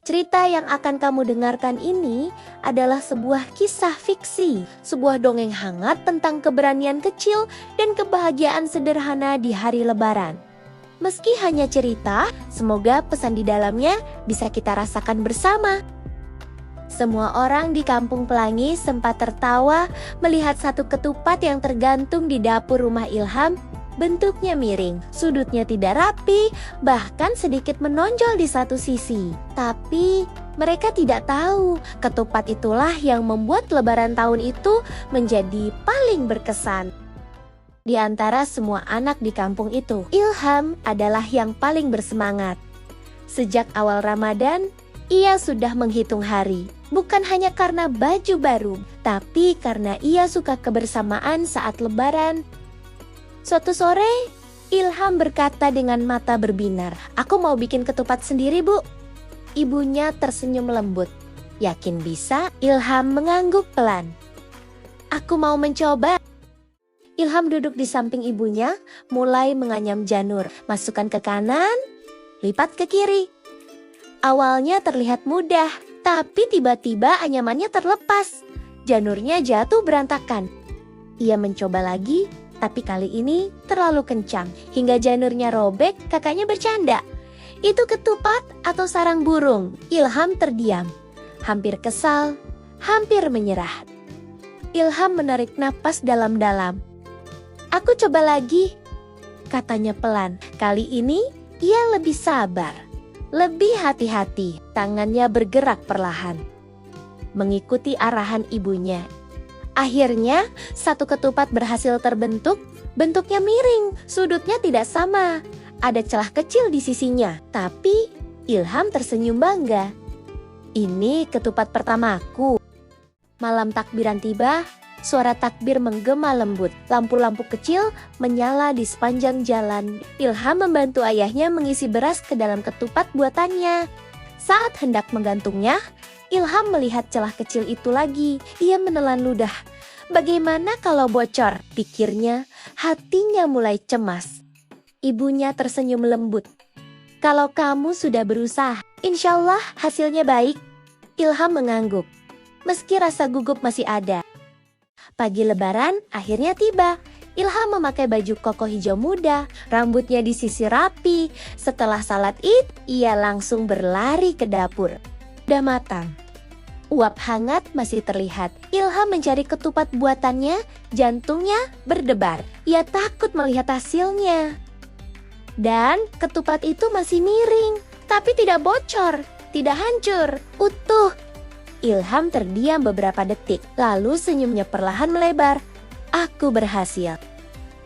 Cerita yang akan kamu dengarkan ini adalah sebuah kisah fiksi, sebuah dongeng hangat tentang keberanian kecil dan kebahagiaan sederhana di hari Lebaran. Meski hanya cerita, semoga pesan di dalamnya bisa kita rasakan bersama. Semua orang di Kampung Pelangi sempat tertawa melihat satu ketupat yang tergantung di dapur rumah Ilham. Bentuknya miring, sudutnya tidak rapi, bahkan sedikit menonjol di satu sisi. Tapi mereka tidak tahu ketupat itulah yang membuat Lebaran tahun itu menjadi paling berkesan. Di antara semua anak di kampung itu, Ilham adalah yang paling bersemangat. Sejak awal Ramadan, ia sudah menghitung hari. Bukan hanya karena baju baru, tapi karena ia suka kebersamaan saat Lebaran. Suatu sore, Ilham berkata dengan mata berbinar, "Aku mau bikin ketupat sendiri, Bu." Ibunya tersenyum lembut. Yakin bisa? Ilham mengangguk pelan. "Aku mau mencoba." Ilham duduk di samping ibunya, mulai menganyam janur. Masukkan ke kanan, lipat ke kiri. Awalnya terlihat mudah, tapi tiba-tiba anyamannya terlepas. Janurnya jatuh berantakan. Ia mencoba lagi, tapi kali ini terlalu kencang. Hingga janurnya robek, kakaknya bercanda. "Itu ketupat atau sarang burung?" Ilham terdiam. Hampir kesal, hampir menyerah. Ilham menarik napas dalam-dalam. "Aku coba lagi," katanya pelan. Kali ini ia lebih sabar, lebih hati-hati. Tangannya bergerak perlahan, mengikuti arahan ibunya. Akhirnya, satu ketupat berhasil terbentuk. Bentuknya miring, sudutnya tidak sama. Ada celah kecil di sisinya, tapi Ilham tersenyum bangga. "Ini ketupat pertamaku." Malam takbiran tiba, suara takbir menggema lembut. Lampu-lampu kecil menyala di sepanjang jalan. Ilham membantu ayahnya mengisi beras ke dalam ketupat buatannya. Saat hendak menggantungnya, Ilham melihat celah kecil itu lagi. Ia menelan ludah. Bagaimana kalau bocor? Pikirnya, hatinya mulai cemas. Ibunya tersenyum lembut. "Kalau kamu sudah berusaha, insya Allah hasilnya baik." Ilham mengangguk, meski rasa gugup masih ada. Pagi Lebaran akhirnya tiba. Ilham memakai baju koko hijau muda, rambutnya disisir rapi. Setelah salat Id, ia langsung berlari ke dapur. Udah matang. Uap hangat masih terlihat. Ilham mencari ketupat buatannya, jantungnya berdebar. Ia takut melihat hasilnya. Dan ketupat itu masih miring, tapi tidak bocor, tidak hancur, utuh. Ilham terdiam beberapa detik, lalu senyumnya perlahan melebar. "Aku berhasil."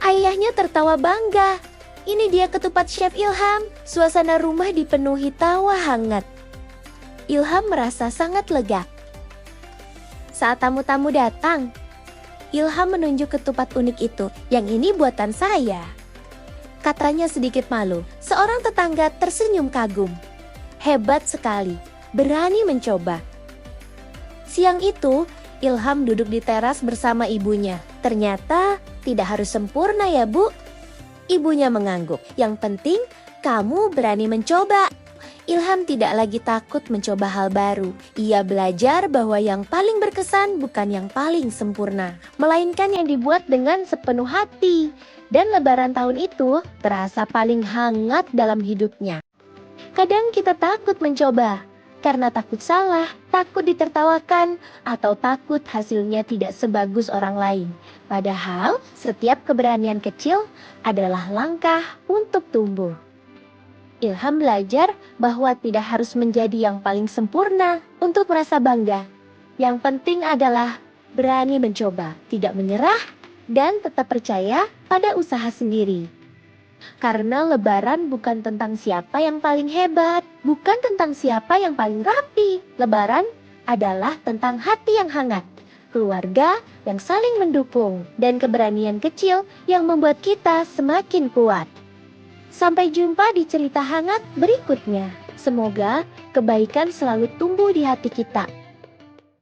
Ayahnya tertawa bangga. Ini dia ketupat Chef Ilham. Suasana rumah dipenuhi tawa hangat. Ilham merasa sangat lega. Saat tamu-tamu datang, Ilham menunjuk ketupat unik itu. "Yang ini buatan saya," katanya sedikit malu. Seorang tetangga tersenyum kagum. "Hebat sekali, berani mencoba." Siang itu, Ilham duduk di teras bersama ibunya. "Ternyata tidak harus sempurna ya, Bu." Ibunya mengangguk. "Yang penting kamu berani mencoba." Ilham tidak lagi takut mencoba hal baru. Ia belajar bahwa yang paling berkesan bukan yang paling sempurna, melainkan yang dibuat dengan sepenuh hati. Dan Lebaran tahun itu terasa paling hangat dalam hidupnya. Kadang kita takut mencoba, karena takut salah, takut ditertawakan, atau takut hasilnya tidak sebagus orang lain. Padahal setiap keberanian kecil adalah langkah untuk tumbuh. Ilham belajar bahwa tidak harus menjadi yang paling sempurna untuk merasa bangga. Yang penting adalah berani mencoba, tidak menyerah, dan tetap percaya pada usaha sendiri. Karena Lebaran bukan tentang siapa yang paling hebat, bukan tentang siapa yang paling rapi. Lebaran adalah tentang hati yang hangat, keluarga yang saling mendukung, dan keberanian kecil yang membuat kita semakin kuat. Sampai jumpa di cerita hangat berikutnya. Semoga kebaikan selalu tumbuh di hati kita.